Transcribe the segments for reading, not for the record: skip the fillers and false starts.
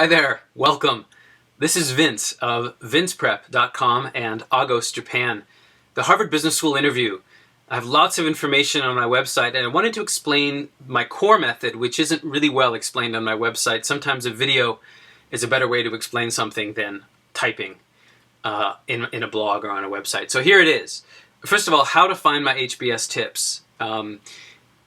Hi there, welcome. This is Vince of vinceprep.com and Agos Japan, the Harvard Business School interview. I have lots of information on my website, and I wanted to explain my core method, which isn't really well explained on my website. Sometimes a video is a better way to explain something than typing in a blog or on a website. So here it is. First of all, how to find my HBS tips.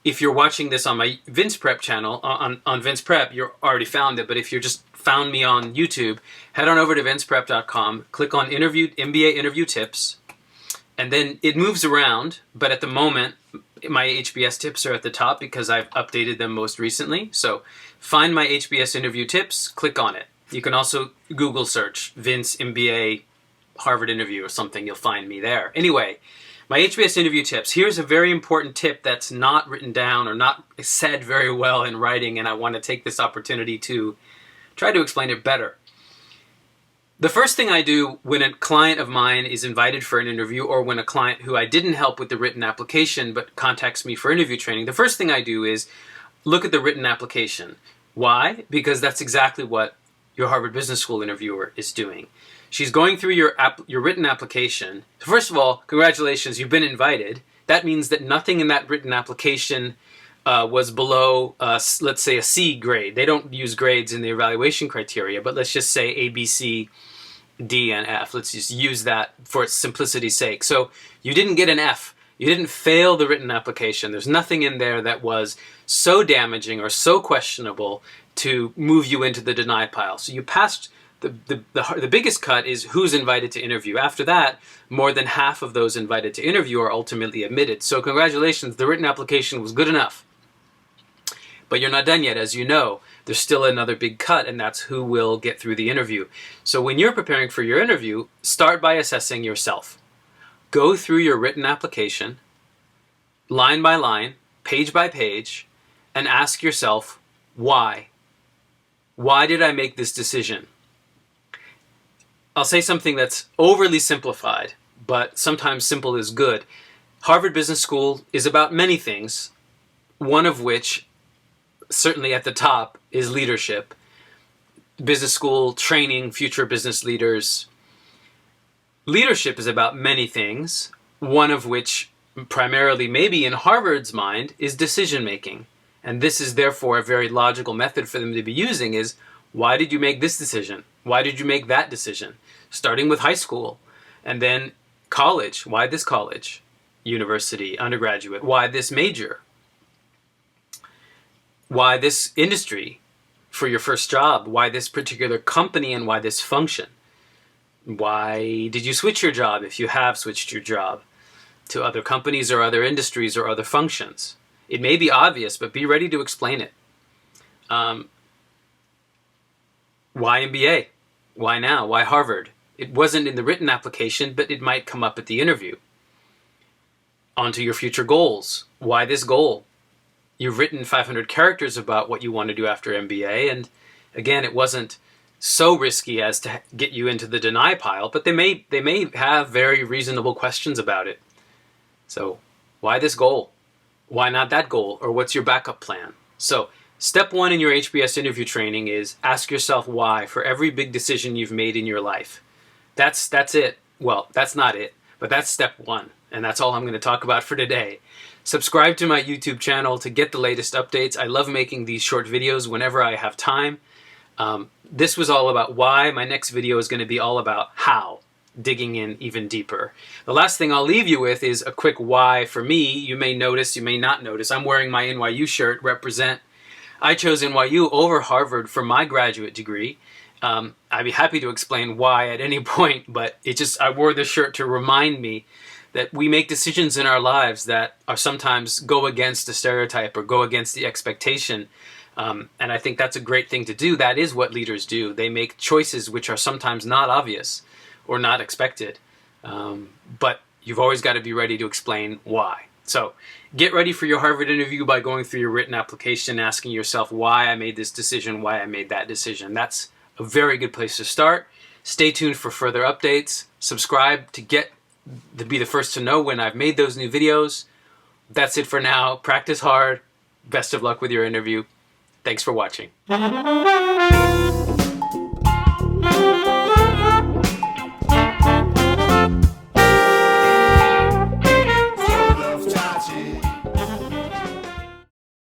If you're watching this on my Vince Prep channel, on Vince Prep, you're already found it. But if you're just found me on YouTube, head on over to vinceprep.com, click on MBA interview tips, and then it moves around. But at the moment, my HBS tips are at the top because I've updated them most recently. So find my HBS interview tips, click on it. You can also Google search Vince MBA Harvard interview or something, you'll find me there. Anyway, my HBS interview tips. Here's a very important tip that's not written down or not said very well in writing, and I want to take this opportunity to try to explain it better. The first thing I do when a client of mine is invited for an interview, or when a client who I didn't help with the written application but contacts me for interview training, the first thing I do is look at the written application. Why? Because that's exactly what your Harvard Business School interviewer is doing. She's going through your written application. First of all, congratulations, you've been invited. That means that nothing in that written application was below, let's say, a C grade. They don't use grades in the evaluation criteria, but let's just say A, B, C, D, and F. Let's just use that for its simplicity's sake. So you didn't get an F. You didn't fail the written application. There's nothing in there that was so damaging or so questionable to move you into the deny pile. So you passed. The biggest cut is who's invited to interview. After that, more than half of those invited to interview are ultimately admitted. So congratulations, the written application was good enough. But you're not done yet. As you know, there's still another big cut, and that's who will get through the interview. So when you're preparing for your interview, start by assessing yourself. Go through your written application, line by line, page by page, and ask yourself, why? Why did I make this decision? I'll say something that's overly simplified, but sometimes simple is good. Harvard Business School is about many things, one of which, certainly at the top, is leadership. Business school training future business leaders. Leadership is about many things, one of which, primarily maybe in Harvard's mind, is decision making. And this is therefore a very logical method for them to be using is, why did you make this decision? Why did you make that decision? Starting with high school, and then college. Why this college? University, undergraduate. Why this major? Why this industry for your first job? Why this particular company and why this function? Why did you switch your job if you have switched your job to other companies or other industries or other functions? It may be obvious, but be ready to explain it. Why MBA? Why now? Why Harvard? It wasn't in the written application, but it might come up at the interview. Onto your future goals. Why this goal? You've written 500 characters about what you want to do after MBA, and again, it wasn't so risky as to get you into the deny pile, but they may have very reasonable questions about it. So, why this goal? Why not that goal? Or what's your backup plan? So, step one in your HBS interview training is ask yourself why for every big decision you've made in your life. That's it. Well, that's not it, but that's step one. And that's all I'm going to talk about for today. Subscribe to my YouTube channel to get the latest updates. I love making these short videos whenever I have time. This was all about why. My next video is going to be all about how, digging in even deeper. The last thing I'll leave you with is a quick why for me. You may notice, you may not notice. I'm wearing my NYU shirt, represent. I chose NYU over Harvard for my graduate degree. I'd be happy to explain why at any point, but I wore this shirt to remind me that we make decisions in our lives that are sometimes go against a stereotype or go against the expectation. And I think that's a great thing to do. That is what leaders do. They make choices which are sometimes not obvious or not expected. But you've always got to be ready to explain why. So get ready for your Harvard interview by going through your written application, asking yourself why I made this decision, why I made that decision. That's a very good place to start. Stay tuned for further updates. Subscribe to be the first to know when I've made those new videos. That's it for now. Practice hard. Best of luck with your interview. Thanks for watching. you.